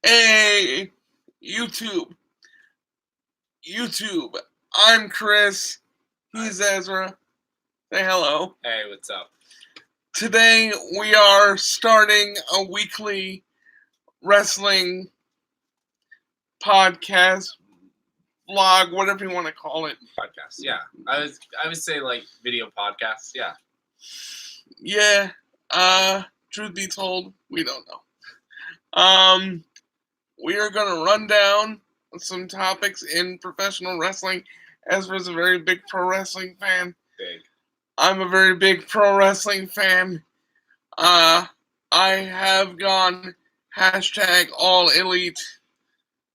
Hey, YouTube. I'm Chris. He's Ezra. Say hello. Hey, what's up? Today we are starting a weekly wrestling podcast, vlog, whatever you want to call it. Podcast, yeah. I would say like video podcast, yeah. Yeah. Truth be told, we don't know. We are gonna run down some topics in professional wrestling. Ezra's a very big pro wrestling fan. Big. I'm a very big pro wrestling fan. I have gone #all elite.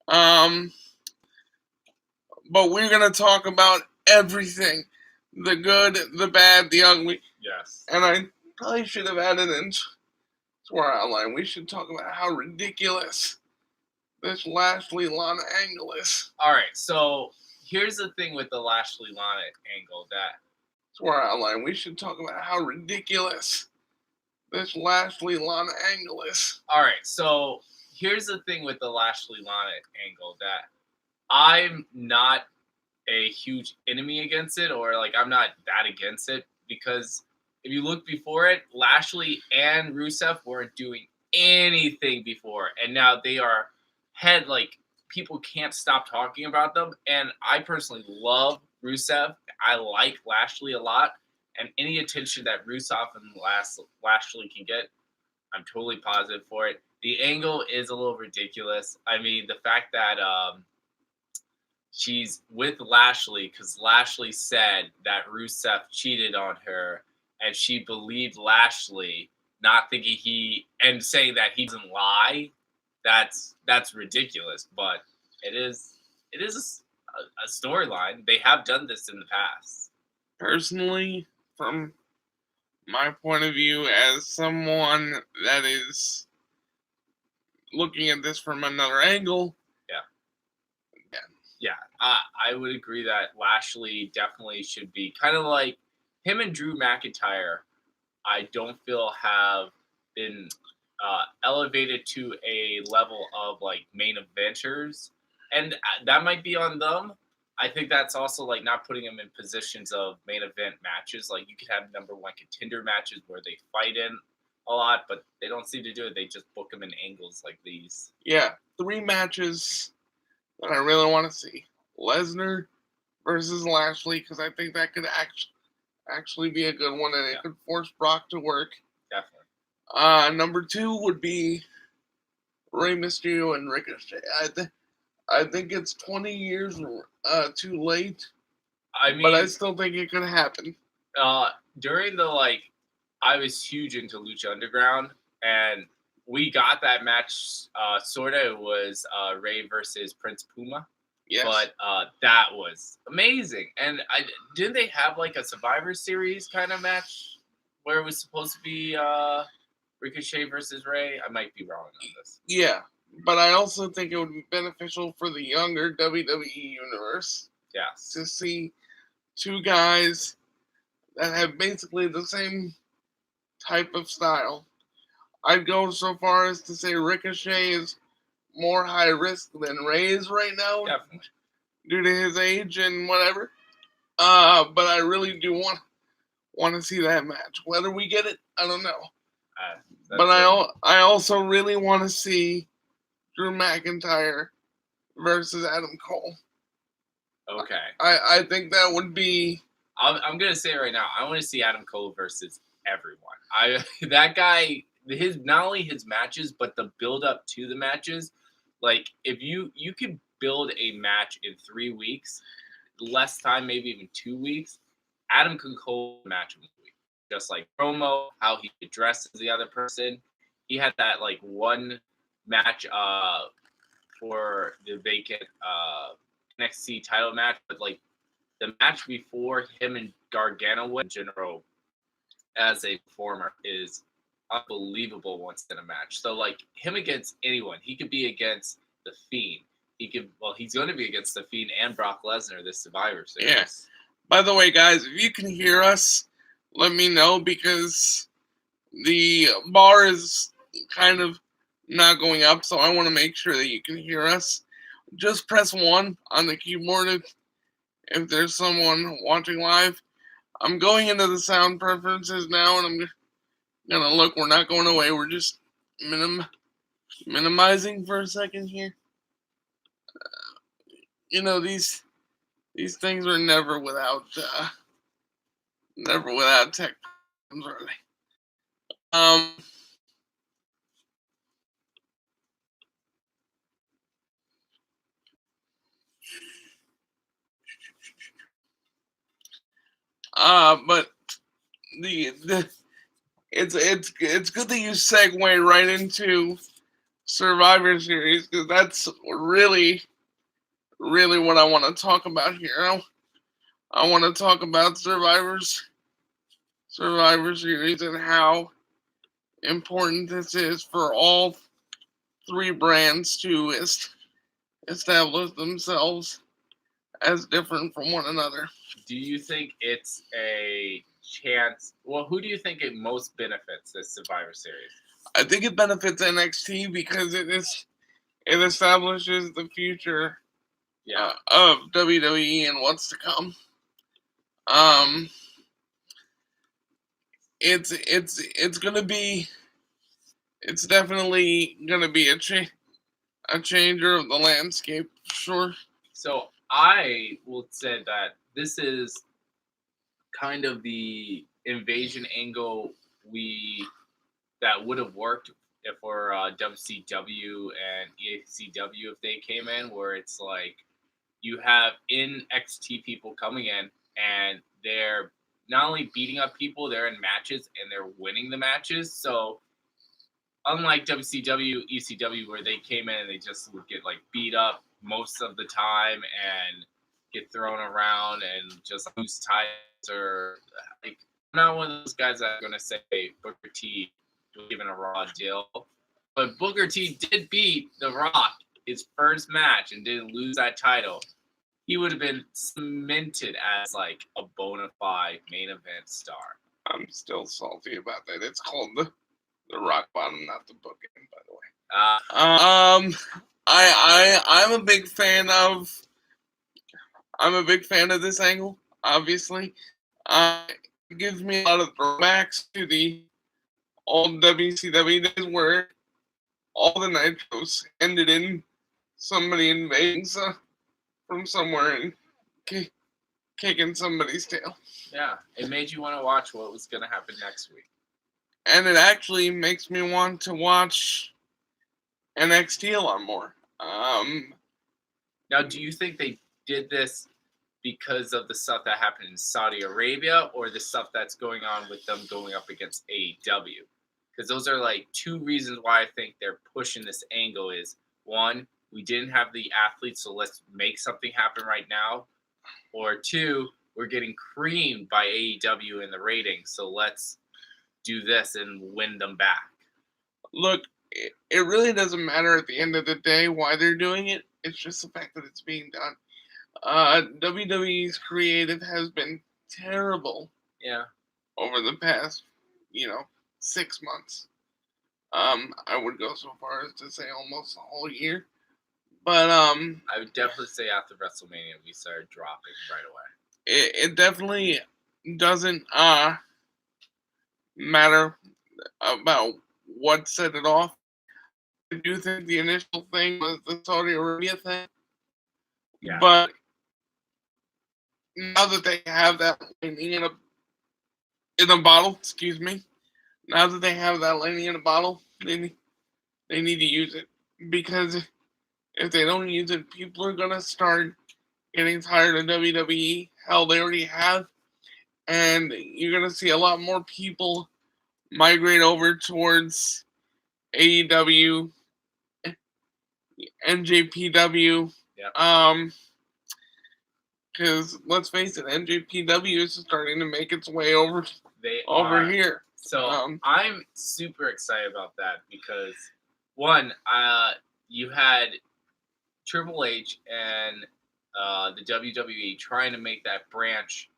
But we're gonna talk about everything. The good, the bad, the ugly. Yes. And I probably should have added into our outline. We should talk about how ridiculous this Lashley Lana angle is. Alright, so here's the thing with the Lashley Lana angle to our outline. We should talk about how ridiculous this Lashley Lana angle is. Alright, so here's the thing with the Lashley Lana angle that I'm not a huge enemy against it, or like I'm not that against it, because if you look before it, Lashley and Rusev weren't doing anything before, and now they are people can't stop talking about them. And I personally love Rusev. I like Lashley a lot, and any attention that Rusev and Lashley can get, I'm totally positive for it. The angle is a little ridiculous. I mean, the fact that she's with Lashley because Lashley said that Rusev cheated on her, and she believed Lashley, not thinking and saying that he doesn't lie. That's ridiculous, but it is a storyline. They have done this in the past. Personally, from my point of view, as someone that is looking at this from another angle, I would agree that Lashley definitely should be kind of like him and Drew McIntyre. I don't feel have been elevated to a level of like main eventers, and that might be on them. I think that's also like not putting them in positions of main event matches. Like you could have number one contender matches where they fight in a lot, but they don't seem to do it. They just book them in angles like these. Yeah, 3 matches that I really want to see: Lesnar versus Lashley, because I think that could actually be a good one, and it could force Brock to work. Definitely. Number 2 would be Rey Mysterio and Ricochet. I think it's 20 years too late. I mean, but I still think it could happen. During the I was huge into Lucha Underground, and we got that match. Sorta it was Rey versus Prince Puma. Yes. But that was amazing. And didn't they have like a Survivor Series kind of match where it was supposed to be Ricochet versus Rey? I might be wrong on this. Yeah, but I also think it would be beneficial for the younger WWE universe. Yes. To see 2 guys that have basically the same type of style. I'd go so far as to say Ricochet is more high risk than Rey is right now. Definitely. Due to his age and whatever. But I really do want to see that match. Whether we get it, I don't know. But I also really want to see Drew McIntyre versus Adam Cole. Okay. I think that would be... I'm going to say it right now. I want to see Adam Cole versus everyone. That guy, not only his matches, but the build up to the matches. Like, if you could build a match in 3 weeks, less time, maybe even 2 weeks, Adam can call a match in 1 week. Just like promo, how he addresses the other person. He had that one match for the vacant NXT title match, but the match before him and Gargano in general as a performer is unbelievable once in a match. So him against anyone, he could be against the Fiend. He's going to be against the Fiend and Brock Lesnar this Survivor Series. Yes. By the way, guys, if you can hear us, let me know, because the bar is kind of not going up, so I want to make sure that you can hear us. Just press 1 on the keyboard if there's someone watching live. I'm going into the sound preferences now, and I'm gonna look. We're not going away. We're just minimizing for a second here. These things are never without tech problems, are they? But it's good that you segue right into Survivor Series, because that's really what I want to talk about here. I want to talk about Survivor Series and how important this is for all 3 brands to establish themselves as different from one another. Do you think it's a chance? Well, who do you think it most benefits this Survivor Series? I think it benefits NXT because it establishes the future of WWE and what's to come. It's definitely gonna be a changer of the landscape, sure. So I will say that this is kind of the invasion angle that would have worked if for WCW and ECW if they came in, where it's like you have NXT people coming in and they're not only beating up people, they're in matches and they're winning the matches. So unlike WCW, ECW, where they came in and they just would get like beat up most of the time and get thrown around and just lose titles, or like I'm not one of those guys that are gonna say Booker T was given a Raw deal, but Booker T did beat The Rock his first match and didn't lose that title. He would have been cemented as like a bona fide main event star. I'm still salty about that. It's called the Rock Bottom, not the booking, by the way. I'm a big fan of. I'm a big fan of this angle. Obviously, it gives me a lot of throwbacks to the old WCW days where all the nitros ended in somebody invading from somewhere and kicking somebody's tail. Yeah, it made you want to watch what was going to happen next week. And it actually makes me want to watch NXT a lot more. Now, do you think they did this because of the stuff that happened in Saudi Arabia, or the stuff that's going on with them going up against AEW? Because those are like 2 reasons why I think they're pushing this angle. Is 1, we didn't have the athletes, so let's make something happen right now. Or 2, we're getting creamed by AEW in the ratings, so let's do this and win them back. Look, it really doesn't matter at the end of the day why they're doing it. It's just the fact that it's being done. WWE's creative has been terrible. Yeah. Over the past, 6 months. I would go so far as to say almost a whole year. But I would definitely say after WrestleMania we started dropping right away. It definitely doesn't matter about what set it off. I do think the initial thing was the Saudi Arabia thing. Yeah. But now that they have that lightning in a bottle, excuse me. Now that they have that lightning in a bottle, they need to use it, because if they don't use it, people are gonna start getting tired of WWE. Hell, they already have, and you're gonna see a lot more people migrate over towards AEW, NJPW. Yeah. Because let's face it, NJPW is starting to make its way over here. So I'm super excited about that because 1, you had Triple H and the WWE trying to make that branch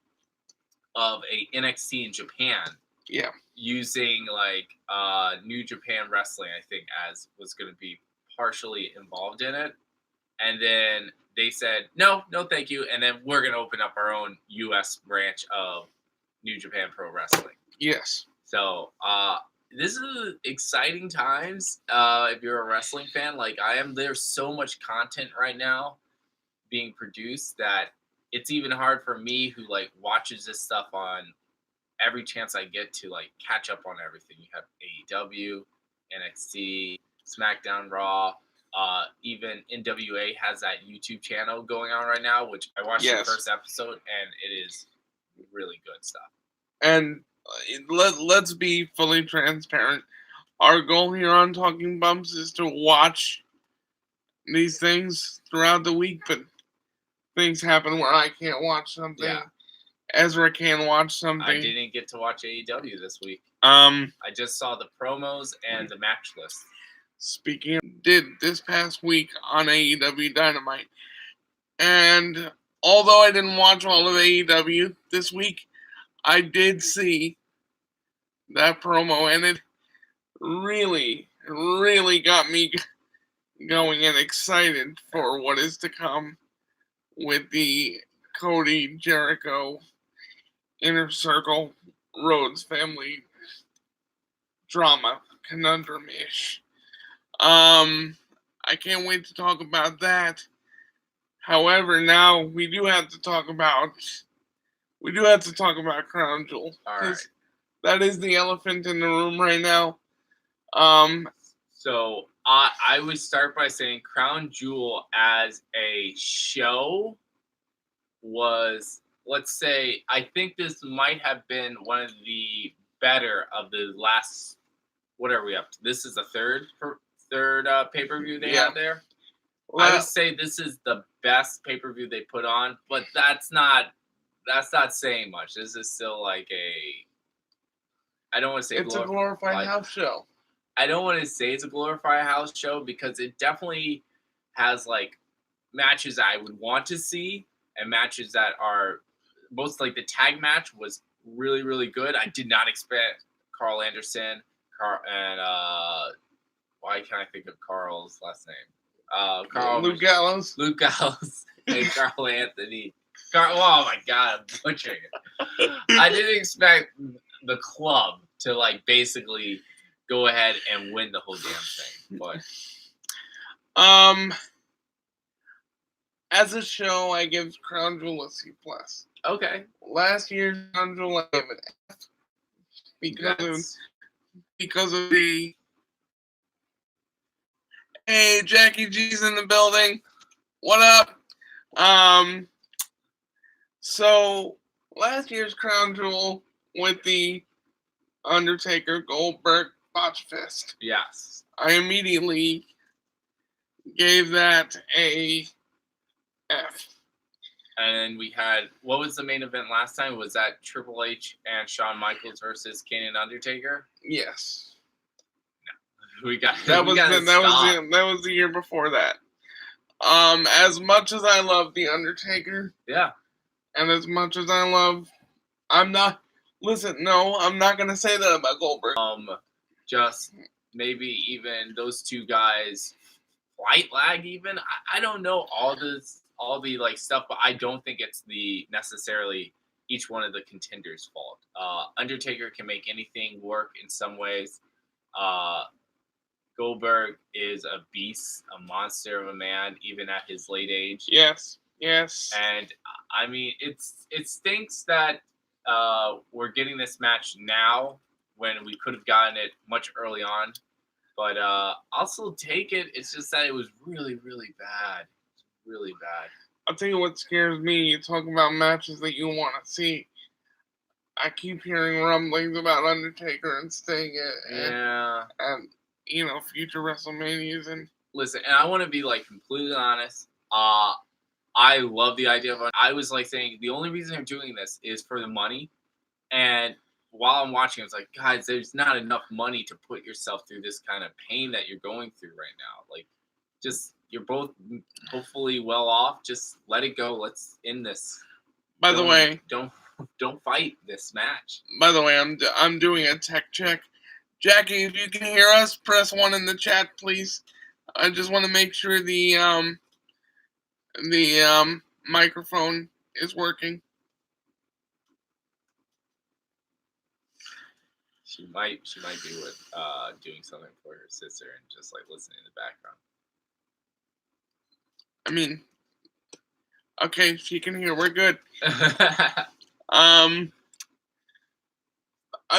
of a NXT in Japan. Yeah. Using like New Japan Wrestling, I think, as was going to be partially involved in it. And then they said, no, thank you. And then we're going to open up our own U.S. branch of New Japan Pro Wrestling. Yes. So this is exciting times. If you're a wrestling fan like I am, there's so much content right now being produced that it's even hard for me who like watches this stuff on every chance I get to like catch up on everything. You have AEW, NXT, SmackDown, Raw. Even NWA has that YouTube channel going on right now, which I watched the first episode, and it is really good stuff. And let's be fully transparent. Our goal here on Talking Bumps is to watch these things throughout the week, but things happen where I can't watch something. Yeah. Ezra can watch something. I didn't get to watch AEW this week. I just saw the promos and the match list. Speaking of, did this past week on AEW Dynamite. And although I didn't watch all of AEW this week, I did see that promo, and it really, really got me going and excited for what is to come with the Cody, Jericho, Inner Circle, Rhodes family drama conundrum-ish. I can't wait to talk about that. However, now we do have to talk about Crown Jewel. All right. That is the elephant in the room right now. So I would start by saying Crown Jewel as a show was, let's say, I think this might have been one of the better of the last. What are we up to? This is the third pay-per-view they had there. Well, I would say this is the best pay-per-view they put on, but that's not saying much. This is still like I don't want to say it's a glorified house show. I don't want to say it's a glorified house show because it definitely has like matches I would want to see and matches that are most like the tag match was really, really good. I did not expect Carl Anderson and why can't I think of Carl's last name? Luke Gallows. Luke Gallows and Carl Anthony. Oh my God, I'm butchering it. I didn't expect the club to like basically go ahead and win the whole damn thing. But as a show, I give Crown Jewel a C+. Okay. Last year's Crown Jewel, I gave it F because of the hey, Jackie G's in the building. What up? So last year's Crown Jewel with the Undertaker Goldberg botch fest. Yes. I immediately gave that a F. And we had, what was the main event last time? Was that Triple H and Shawn Michaels versus Kane and Undertaker? Yes. No. We got that was the year before that. As much as I love the Undertaker, yeah, and as much as I love, I'm not gonna say that about Goldberg. Just maybe even those two guys, flight lag. Even I don't know all the like stuff, but I don't think it's the necessarily each one of the contenders' fault. Undertaker can make anything work in some ways. Goldberg is a beast, a monster of a man, even at his late age. Yes. And I mean, it stinks that we're getting this match now when we could have gotten it much early on. But I'll still take it. It's just that it was really, really bad. Really bad. I'll tell you what scares me. You talk about matches that you want to see. I keep hearing rumblings about Undertaker and Sting and future WrestleManias. And listen, and I want to be like completely honest. I love the idea of. I was like saying the only reason I'm doing this is for the money, and while I'm watching, it's like, guys, there's not enough money to put yourself through this kind of pain that you're going through right now. Like, just you're both hopefully well off. Just let it go. Let's end this. By the way, don't don't fight this match. By the way, I'm doing a tech check. Jackie, if you can hear us, press 1 in the chat, please. I just want to make sure the microphone is working. She might be with doing something for her sister and just like listening in the background. I mean, okay, she can hear. We're good. I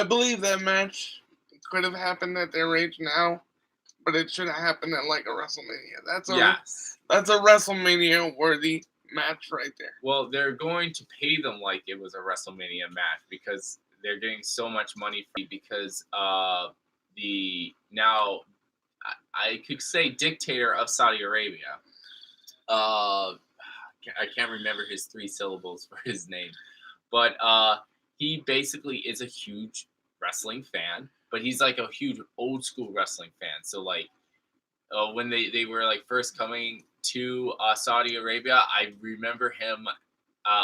believe that match could have happened at their age now, but it should have happened at like a WrestleMania. That's a WrestleMania worthy match right there. Well, they're going to pay them like it was a WrestleMania match because they're getting so much money because the now I could say dictator of Saudi Arabia. I can't remember his 3 syllables for his name, but he basically is a huge wrestling fan, but he's like a huge old school wrestling fan. So like when they were like first coming to Saudi Arabia, I remember him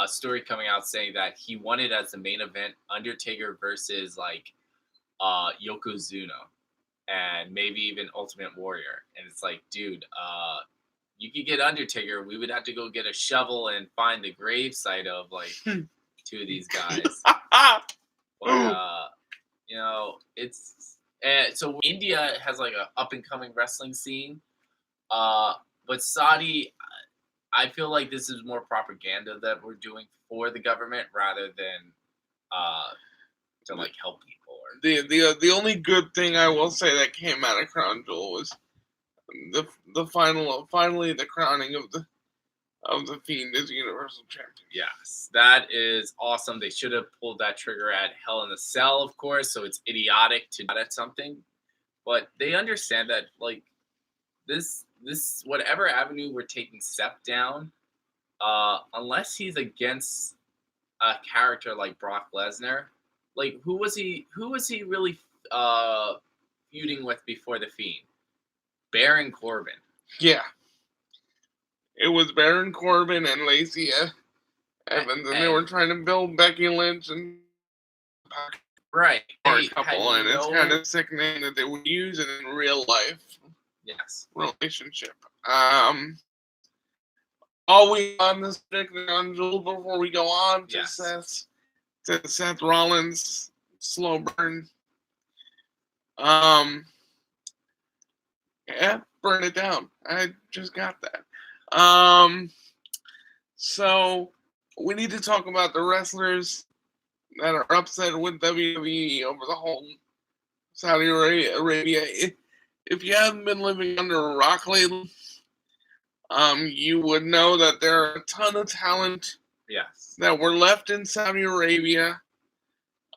story coming out saying that he wanted as the main event Undertaker versus like Yokozuna and maybe even Ultimate Warrior. And it's like, dude, you could get Undertaker. We would have to go get a shovel and find the gravesite of like 2 of these guys. But you know, it's so India has like a up and coming wrestling scene. But Saudi, I feel like this is more propaganda that we're doing for the government rather than to like help people. The only good thing I will say that came out of Crown Jewel was finally the crowning of the Fiend as Universal Champion. Yes, that is awesome. They should have pulled that trigger at Hell in a Cell, of course. So it's idiotic to do that at something, but they understand that like this whatever avenue we're taking Seth down, unless he's against a character like Brock Lesnar, like who was he really feuding with before the Fiend? Baron Corbin. Yeah. It was Baron Corbin and Lacey Evans, and they were trying to build Becky Lynch and right a couple, and it's kind of sickening that they would use it in real life. Yes. Relationship. All we on this particular on Jewel before we go on to Seth Rollins slow burn. Yeah, burn it down. I just got that. So we need to talk about the wrestlers that are upset with WWE over the whole Saudi Arabia. If you haven't been living under a rock lately, you would know that there are a ton of talent that were left in Saudi Arabia.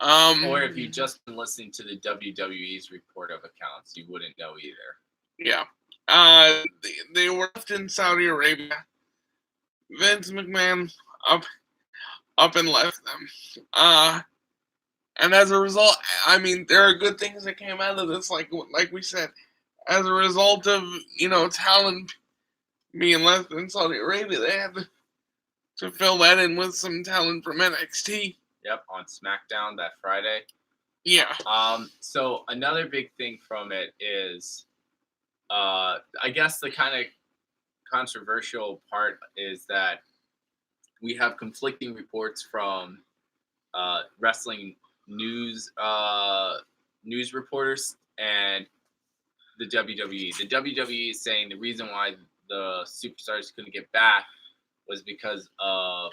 Or if you've just been listening to the WWE's report of accounts, you wouldn't know either. Yeah. They were left in Saudi Arabia. Vince McMahon up and left them. And as a result, I mean, there are good things that came out of this, like we said. As a result of, talent being left in Saudi Arabia, they had to fill that in with some talent from NXT. Yep, on SmackDown that Friday. Yeah. So another big thing from it is, I guess the kind of controversial part is that we have conflicting reports from wrestling news reporters and the WWE. The WWE is saying the reason why the superstars couldn't get back was because of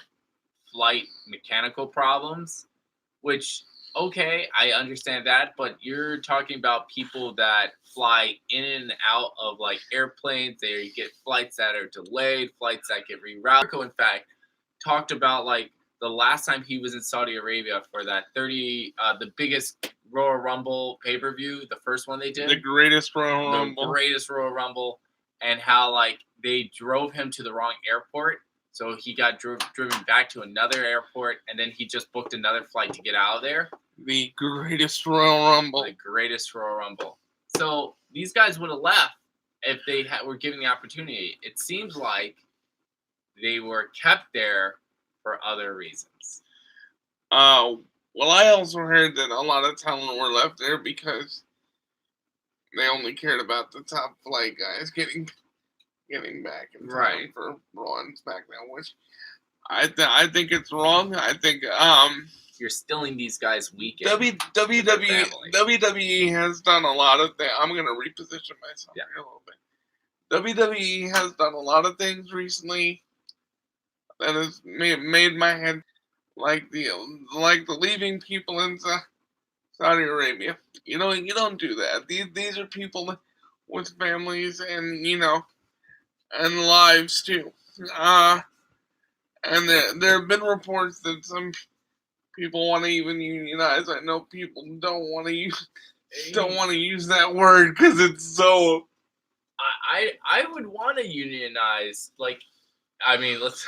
flight mechanical problems, which, okay, I understand that, but you're talking about people that fly in and out of like airplanes. They get flights that are delayed, flights that get rerouted. In fact, talked about like the last time he was in Saudi Arabia for that the biggest Royal Rumble pay-per-view, the first one they did. The greatest Royal Rumble. The greatest Royal Rumble, and how like they drove him to the wrong airport. So he got driven back to another airport, and then he just booked another flight to get out of there. The greatest Royal Rumble. The greatest Royal Rumble. So these guys would have left if they were given the opportunity. It seems like they were kept there for other reasons. Well, I also heard that a lot of talent were left there because they only cared about the top flight guys getting back in time for Raw and SmackDown, which I think it's wrong. I think you're stealing these guys' weekend. WWE has done a lot of things. I'm gonna reposition myself here a little bit. WWE has done a lot of things recently that has made my head like the leaving people in Saudi Arabia. You don't do that. These are people with families and and lives too. And there have been reports that some people want to even unionize. I know people don't want to use that word because it's so. I would want to unionize. Like, I mean, let's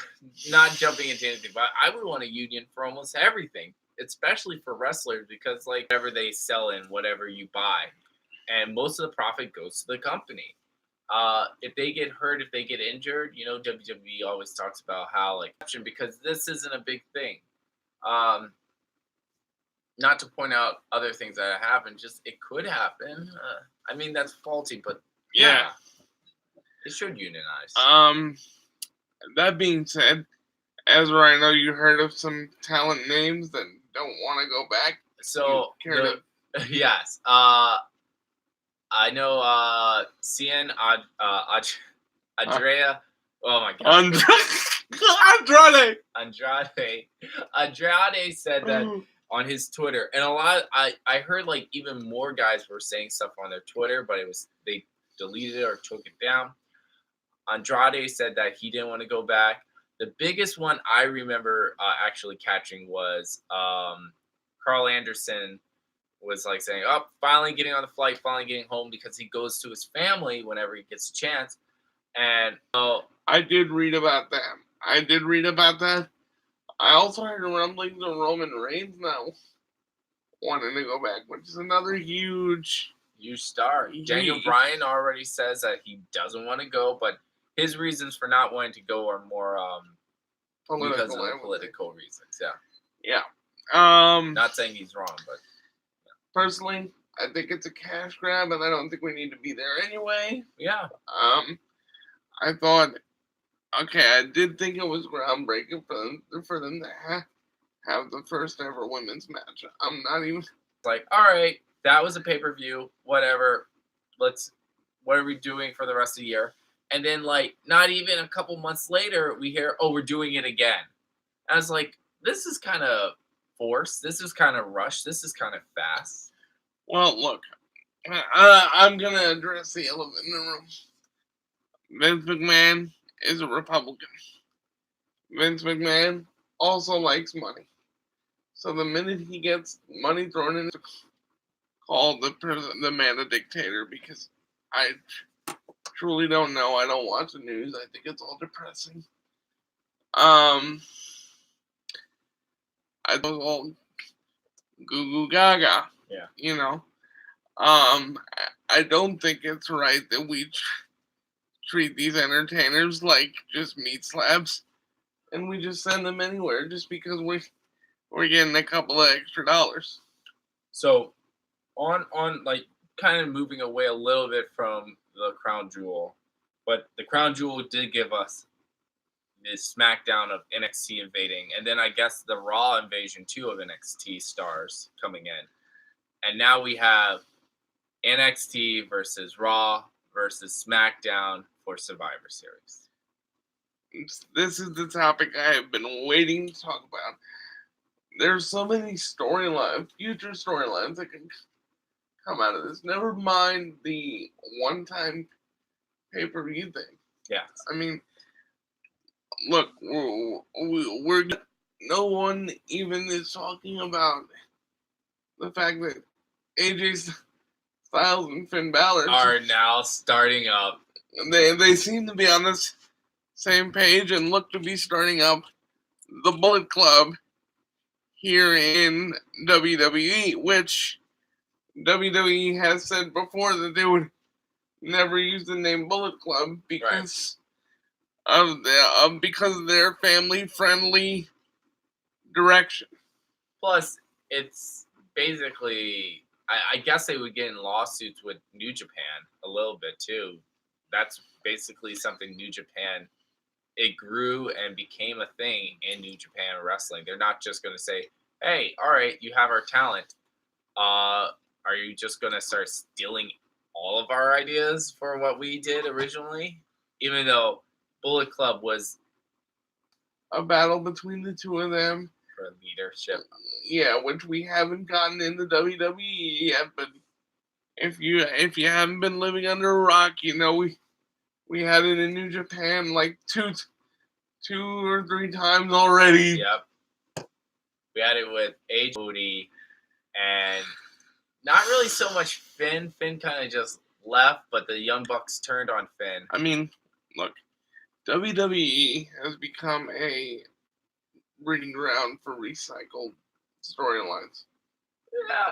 not jumping into anything, but I would want a union for almost everything, especially for wrestlers, because like whatever they sell in, whatever you buy, and most of the profit goes to the company. If they get hurt, if they get injured, WWE always talks about how because this isn't a big thing. Not to point out other things that happen, just it could happen. I mean, that's faulty, but yeah, it should unionize. That being said, Ezra, I know you heard of some talent names that don't want to go back. So yes, I know Cien Andrea. Oh my god. Andrade said that on his Twitter, and I heard like even more guys were saying stuff on their Twitter, but they deleted it or took it down. Andrade said that he didn't want to go back. The biggest one I remember actually catching was Carl Anderson was like saying, "Oh, finally getting on the flight, finally getting home," because he goes to his family whenever he gets a chance. And I did read about that. I also heard rumblings of Roman Reigns now wanting to go back, which is another huge star. Daniel Bryan already says that he doesn't want to go, but his reasons for not wanting to go are more because of political reasons. Yeah. Not saying he's wrong, but personally, I think it's a cash grab, and I don't think we need to be there anyway. Yeah. I thought, okay, I did think it was groundbreaking for them to have the first ever women's match. I'm not even like, all right, that was a pay-per-view, whatever. What are we doing for the rest of the year? And then, like, not even a couple months later, we hear, oh, we're doing it again. I was like, this is kind of forced. This is kind of rushed. This is kind of fast. Well, look, I'm going to address the elephant in the room. Vince McMahon is a Republican. Vince McMahon also likes money. So the minute he gets money thrown in, call the man a dictator, because I truly don't know. I don't watch the news. I think it's all depressing. I was all goo goo gaga. Yeah. I don't think it's right that we treat these entertainers like just meat slabs, and we just send them anywhere just because we're getting a couple of extra dollars. So, on like kind of moving away a little bit from the Crown Jewel, but the Crown Jewel did give us this SmackDown of NXT invading, and then I guess the Raw invasion too of NXT stars coming in, and now we have NXT versus Raw versus SmackDown for Survivor Series. This is the topic I have been waiting to talk about. There's so many future storylines that can come out of this. Never mind the one-time pay-per-view thing. Yeah. I mean, look, we're no one even is talking about the fact that AJ Styles and Finn Balor are now starting up. They seem to be on this same page and look to be starting up the Bullet Club here in WWE, which WWE has said before that they would never use the name Bullet Club because of their family-friendly direction. Plus, it's basically, I guess they would get in lawsuits with New Japan a little bit too. That's basically something New Japan, it grew and became a thing in New Japan wrestling. They're not just going to say, hey, all right, you have our talent. Are you just going to start stealing all of our ideas for what we did originally? Even though Bullet Club was a battle between the two of them for leadership. Yeah, which we haven't gotten in the WWE yet, but if you haven't been living under a rock, you know we had it in New Japan like two or three times already. Yep. We had it with H.O.D. and not really so much Finn. Finn kind of just left, but the Young Bucks turned on Finn. I mean, look, WWE has become a breeding ground for recycled storylines.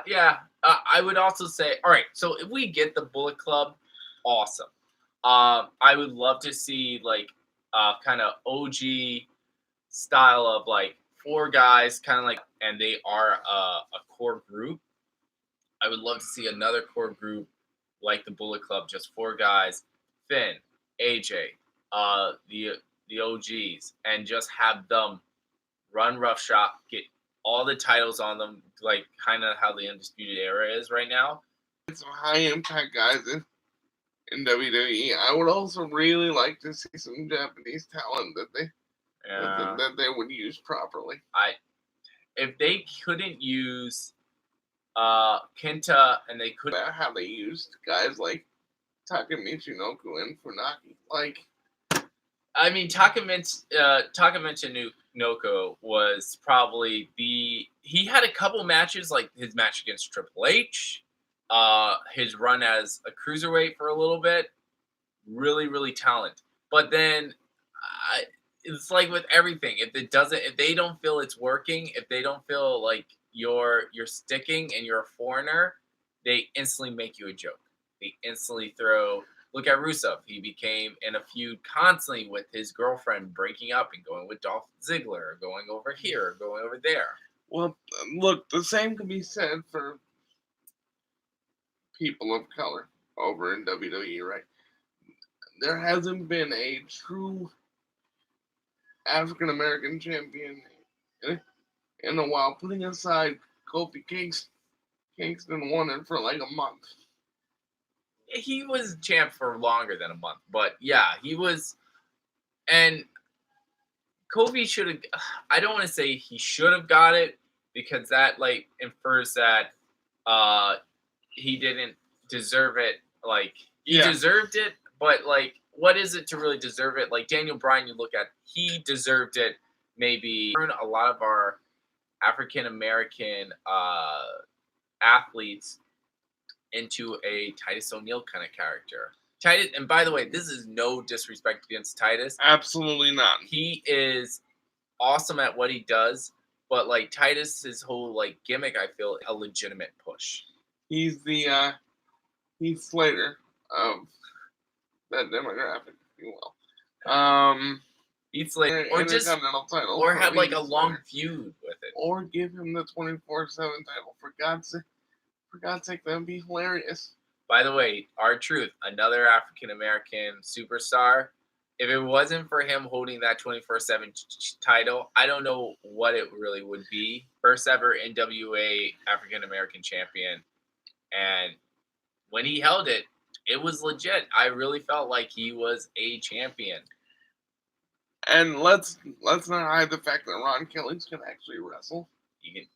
Yeah. I would also say, all right, so if we get the Bullet Club, awesome. I would love to see like kind of OG style of like 4 guys, kind of like, and they are a core group. I would love to see another core group like the Bullet Club, just 4 guys, Finn, AJ, the OGs, and just have them run roughshod, get all the titles on them, like kind of how the Undisputed Era is right now. Some high impact guys in WWE. I would also really like to see some Japanese talent that they would use properly. If they couldn't use Kenta, and they could how they used guys like Takamichi Noku and Funaki. Like, I mean, Takamichi Noko was probably he had a couple matches, like his match against Triple H, his run as a cruiserweight for a little bit, really, really talented. But then it's like with everything, if they don't feel it's working, if they don't feel like you're sticking and you're a foreigner, they instantly make you a joke. They instantly look at Rusev. He became in a feud constantly with his girlfriend, breaking up and going with Dolph Ziggler, going over here, going over there. Well, look, the same can be said for people of color over in WWE, right? There hasn't been a true African American champion in a while, putting aside Kofi Kingston won it for like a month. He was champ for longer than a month, but yeah, he was. And Kofi should have. I don't want to say he should have got it, because that like infers that he didn't deserve it. Like he deserved it, but like, what is it to really deserve it? Like Daniel Bryan, you look at, he deserved it. Maybe a lot of our African American athletes into a Titus O'Neil kind of character. Titus, and by the way, this is no disrespect against Titus. Absolutely not. He is awesome at what he does, but like Titus's whole like gimmick, I feel a legitimate push. He's the Heath Slater of that demographic, if you will. Heath Slater, or just title, or have like a long feud with it, or give him the 24/7 title. For God's sake, that'd be hilarious. By the way, R-Truth, another African American superstar. If it wasn't for him holding that 24/7 title, I don't know what it really would be. First ever NWA African American champion, and when he held it, it was legit. I really felt like he was a champion. And let's not hide the fact that Ron Killings can actually wrestle. He could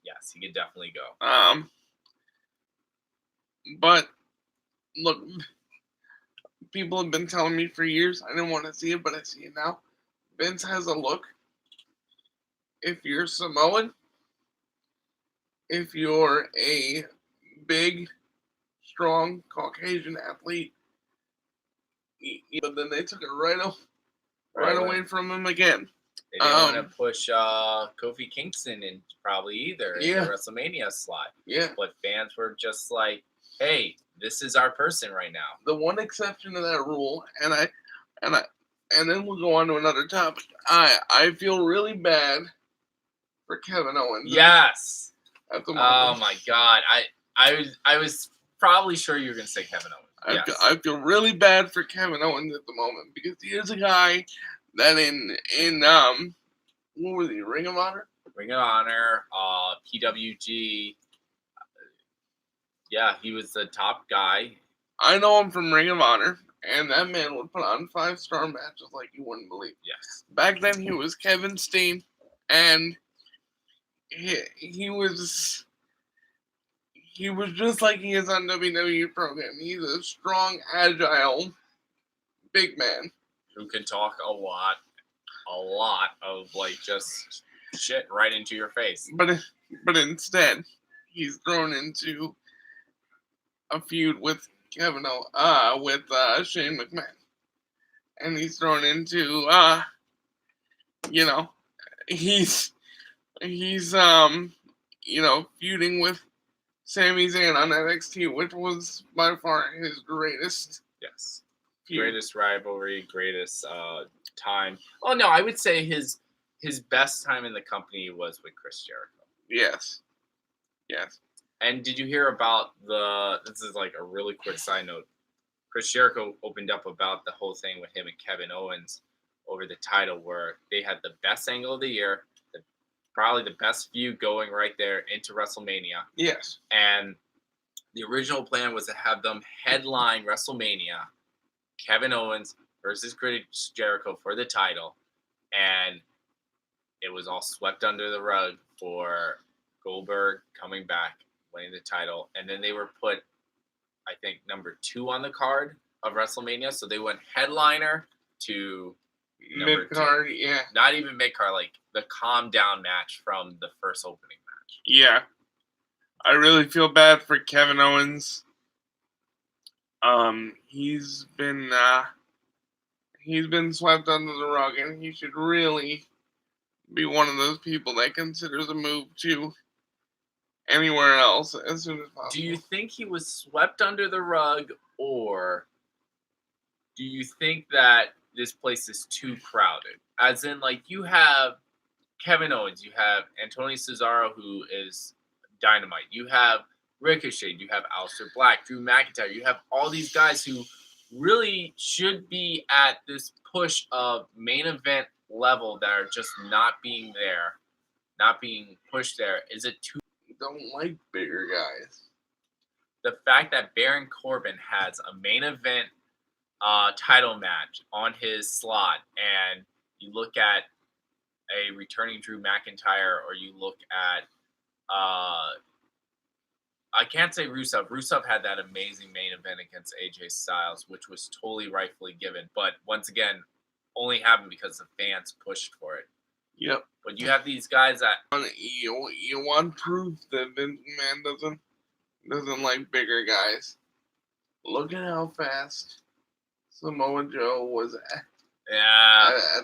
definitely go. But look, people have been telling me for years, I didn't want to see it, but I see it now. Vince has a look. If you're Samoan, if you're a big, strong Caucasian athlete, but then they took it right away from him again. They didn't want to push Kofi Kingston in probably either in the WrestleMania slot. Yeah. But fans were just like, hey, this is our person right now. The one exception to that rule, and then we'll go on to another topic. I feel really bad for Kevin Owens. Yes. at the moment. Oh my God, I was probably sure you were gonna say Kevin Owens. I feel really bad for Kevin Owens at the moment because he is a guy that in what was he, Ring of Honor? Ring of Honor, PWG. Yeah, he was the top guy. I know him from Ring of Honor, and that man would put on 5-star matches like you wouldn't believe. Yes. Back then, he was Kevin Steen, and he was just like he is on WWE program. He's a strong, agile, big man who can talk a lot of like just shit right into your face. But instead, he's thrown into a feud with Shane McMahon, and he's thrown into he's feuding with Sami Zayn on NXT, which was by far his greatest. Yes, feud. Greatest rivalry, greatest time. Oh no, I would say his best time in the company was with Chris Jericho. Yes. And did you hear about this is like a really quick side note. Chris Jericho opened up about the whole thing with him and Kevin Owens over the title, where they had the best angle of the year, probably the best feud going right there into WrestleMania. Yes. And the original plan was to have them headline WrestleMania, Kevin Owens versus Chris Jericho for the title. And it was all swept under the rug for Goldberg coming back, winning the title. And then they were put, I think, number 2 on the card of WrestleMania. So they went headliner to mid-card, yeah. Not even mid-card, like the calm down match from the first opening match. Yeah. I really feel bad for Kevin Owens. He's been swept under the rug, and he should really be one of those people that considers a move to anywhere else as soon as possible. Do you think he was swept under the rug, or do you think that this place is too crowded? As in, like, you have Kevin Owens, you have Antonio Cesaro, who is dynamite. You have Ricochet, you have Aleister Black, Drew McIntyre. You have all these guys who really should be at this push of main event level that are just not being pushed there. Is it too? Don't like bigger guys. The fact that Baron Corbin has a main event title match on his slot, and you look at a returning Drew McIntyre, or you look at I can't say Rusev. Rusev had that amazing main event against AJ Styles, which was totally rightfully given, but once again, only happened because the fans pushed for it. Yep. But you have these guys that you want proof that Vince McMahon doesn't like bigger guys. Look at how fast Samoa Joe was at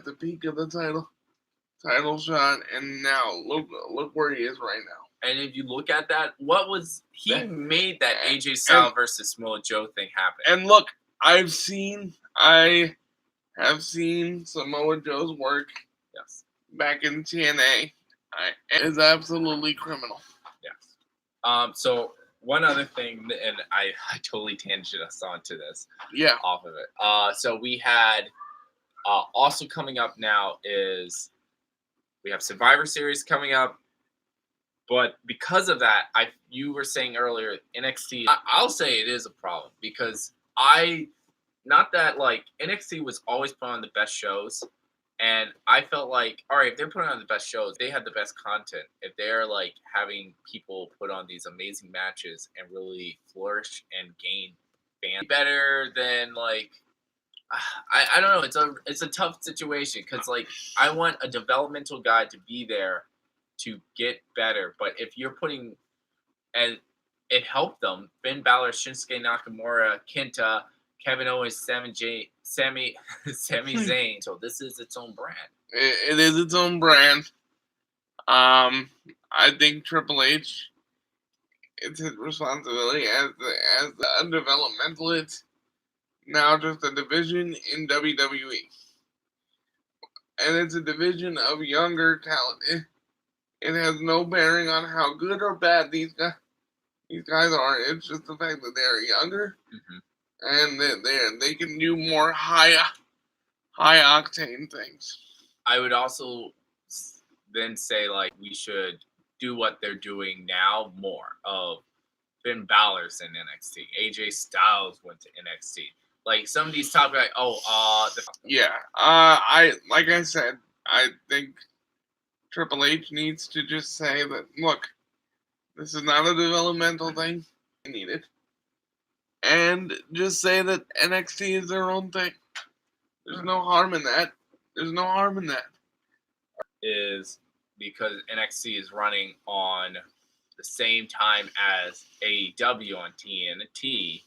the peak of the title shot, and now look where he is right now. And if you look at that, made that AJ Styles versus Samoa Joe thing happen. And look, I have seen Samoa Joe's work. Yes. Back in TNA. It is absolutely criminal. Yes. So one other thing, and I totally tangent us onto this. Yeah. Off of it. So we had also coming up now is we have Survivor Series coming up. But because of that, you were saying earlier, NXT, I'll say it is a problem because not that like NXT was always put on the best shows. And I felt like, all right, if they're putting on the best shows, they have the best content. If they're like having people put on these amazing matches and really flourish and gain fans better than like, I don't know. It's a tough situation because like I want a developmental guy to be there to get better. But if you're putting, and it helped them, Finn Balor, Shinsuke Nakamura, Kenta, Kevin Owens, Sami Zayn. So this is its own brand. It is its own brand. I think Triple H, it's his responsibility as the developmental. It's now just a division in WWE, and it's a division of younger talent. It has no bearing on how good or bad these guys are. It's just the fact that they're younger, and that they can do more high octane things. I would also then say like we should do what they're doing now more. Of Finn Balor's in NXT, AJ Styles went to NXT. Like some of these top guys, like I said, I think Triple H needs to just say that, look, this is not a developmental thing. I need it. And just say that NXT is their own thing. There's no harm in that. There's no harm in that. Is because NXT is running on the same time as AEW on TNT.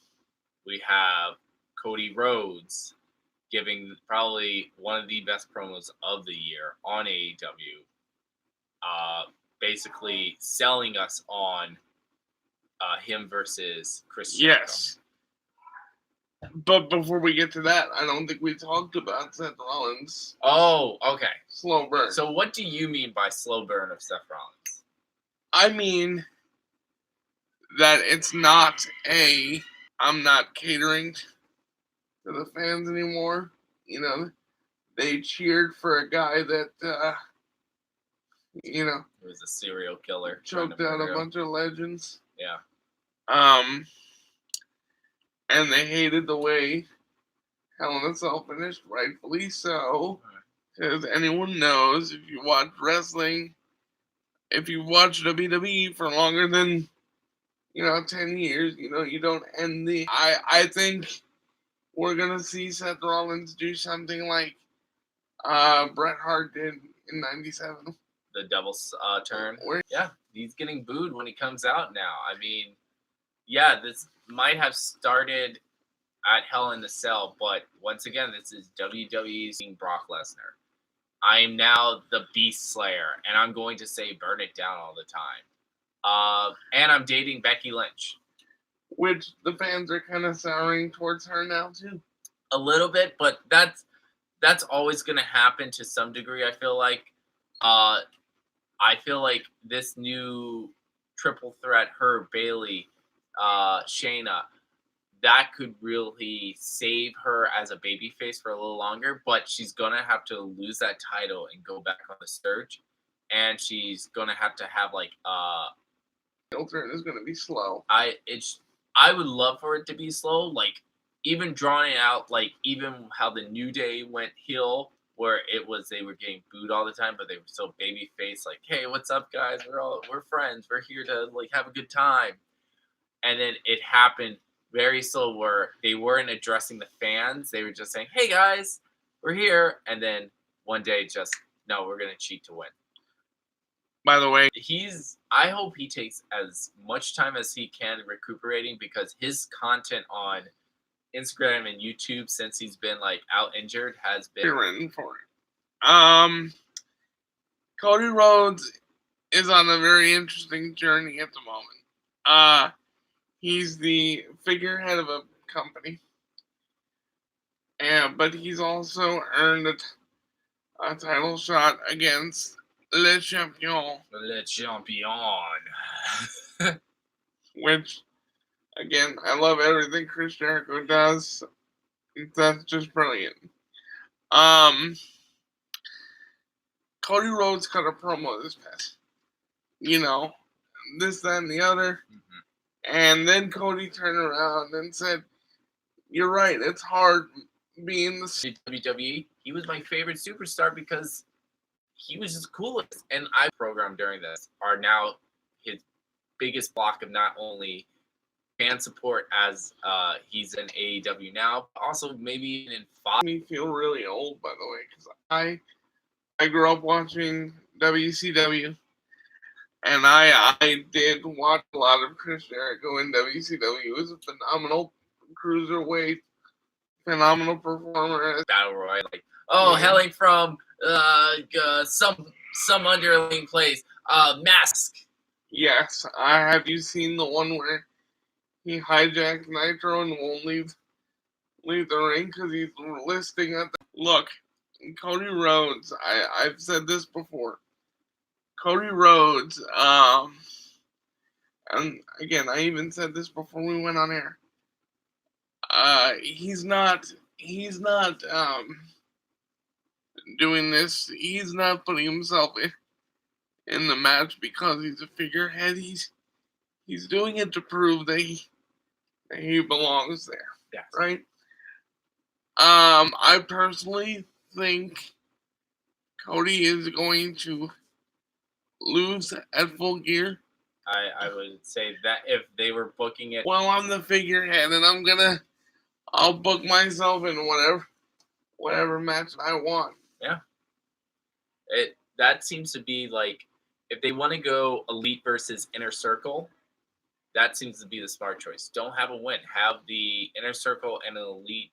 We have Cody Rhodes giving probably one of the best promos of the year on AEW. Basically selling us on him versus Chris Jericho. Yes. But before we get to that, I don't think we talked about Seth Rollins. Oh, okay. Slow burn. So what do you mean by slow burn of Seth Rollins? I mean that it's not I'm not catering to the fans anymore. You know, they cheered for a guy that, he was a serial killer. Choked out a bunch of legends. Yeah. And they hated the way Hell in a Cell finished, rightfully so. Because anyone knows, if you watch wrestling, if you watch WWE for longer than, 10 years, you don't end the... I think we're going to see Seth Rollins do something like Bret Hart did in 97. The double turn. Yeah, he's getting booed when he comes out now. I mean, yeah, this might have started at Hell in a Cell, but once again, this is WWE's Brock Lesnar. I am now the Beast Slayer, and I'm going to say burn it down all the time. And I'm dating Becky Lynch. Which the fans are kind of souring towards her now, too. A little bit, but that's always going to happen to some degree, I feel like. I feel like this new triple threat, her, Bayley, Shayna, that could really save her as a babyface for a little longer, but she's going to have to lose that title and go back on the surge, and she's going to have like heel turn is going to be slow. I would love for it to be slow, like even drawing out, like even how the New Day went heel, where they were getting booed all the time, but they were so baby face, like, hey, what's up, guys? We're friends. We're here to like have a good time. And then it happened very slow, where they weren't addressing the fans. They were just saying, hey guys, we're here. And then one day no, we're gonna cheat to win. By the way, I hope he takes as much time as he can recuperating, because his content on Instagram and YouTube since he's been like out injured has been written for it. Cody Rhodes is on a very interesting journey at the moment. He's the figurehead of a company, but he's also earned a title shot against Le Champion. Le Champion. Which, again, I love everything Chris Jericho does. That's just brilliant. Cody Rhodes cut a promo this past, this, that, and the other. And then Cody turned around and said, you're right, it's hard being the WWE. He was my favorite superstar because he was just coolest. And I programmed during this are now his biggest block of not only fan support as he's in AEW now, but also maybe in Fox. Me feel really old, by the way, because I grew up watching WCW. And I did watch a lot of Chris Jericho in WCW. He was a phenomenal cruiserweight, phenomenal performer. Battle Royale, like, hailing from some underling place, Mask. Yes, have you seen the one where he hijacked Nitro and won't leave the ring because he's listing at Look, Cody Rhodes, I've said this before. Cody Rhodes, and again, I even said this before we went on air. He's not doing this. He's not putting himself in the match because he's a figurehead. He's doing it to prove that he belongs there. Yes. Right? I personally think Cody is going to lose at Full Gear. I would say that if they were booking it, well, I'm the figurehead, and I'll book myself in whatever match I want. Yeah. That seems to be like, if they want to go Elite versus Inner Circle, that seems to be the smart choice. Don't have a win. Have the Inner Circle and an Elite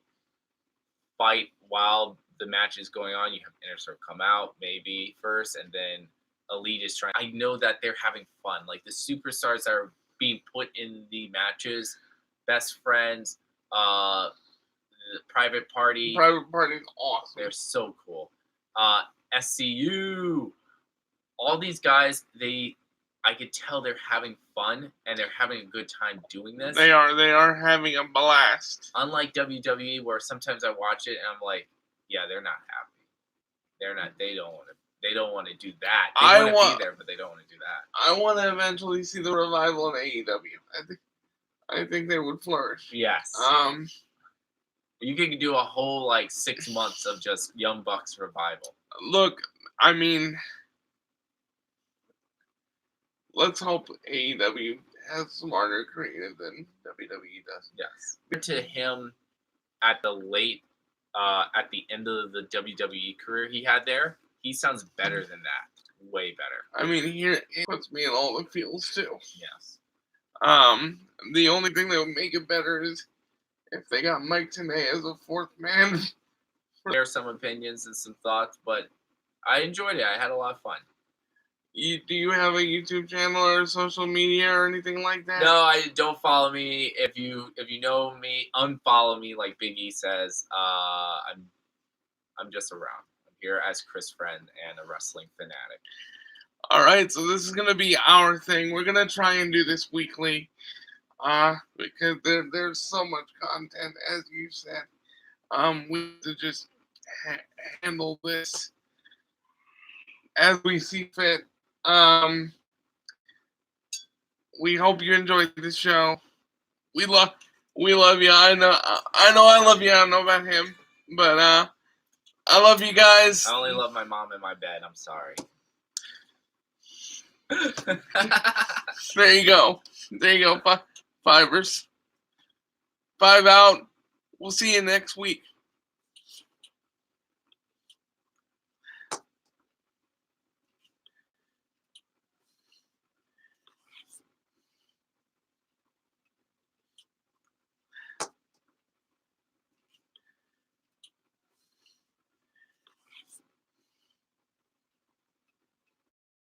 fight while the match is going on. You have Inner Circle come out maybe first, and then Elite is trying. I know that they're having fun. Like the superstars that are being put in the matches, Best Friends, the Private Party. Private Party is awesome. They're so cool. SCU. All these guys, I could tell they're having fun and they're having a good time doing this. They are having a blast. Unlike WWE, where sometimes I watch it and I'm like, yeah, they're not happy. They're not. They don't want to. They don't want to do that. They want to be there, but they don't want to do that. I want to eventually see the revival in AEW. I think they would flourish. Yes. You could do a whole 6 months of just Young Bucks revival. Look, I mean, let's hope AEW has smarter creative than WWE does. Yes. To him, at the end of the WWE career he had there, he sounds better than that. Way better. I mean, it puts me in all the feels too. Yes. The only thing that would make it better is if they got Mike Tenay as a fourth man. There are some opinions and some thoughts, but I enjoyed it. I had a lot of fun. Do you have a YouTube channel or social media or anything like that? No, I don't follow me. If you know me, unfollow me, like Big E says. I'm just around. I'm here as Chris Friend and a wrestling fanatic. All right, so this is gonna be our thing. We're gonna try and do this weekly, because there's so much content, as you said. We have to just handle this as we see fit. We hope you enjoyed this show. We love you. I know I love you. I don't know about him, but I love you guys. I only love my mom in my bed. I'm sorry. There you go. Fivers. 5 out. We'll see you next week.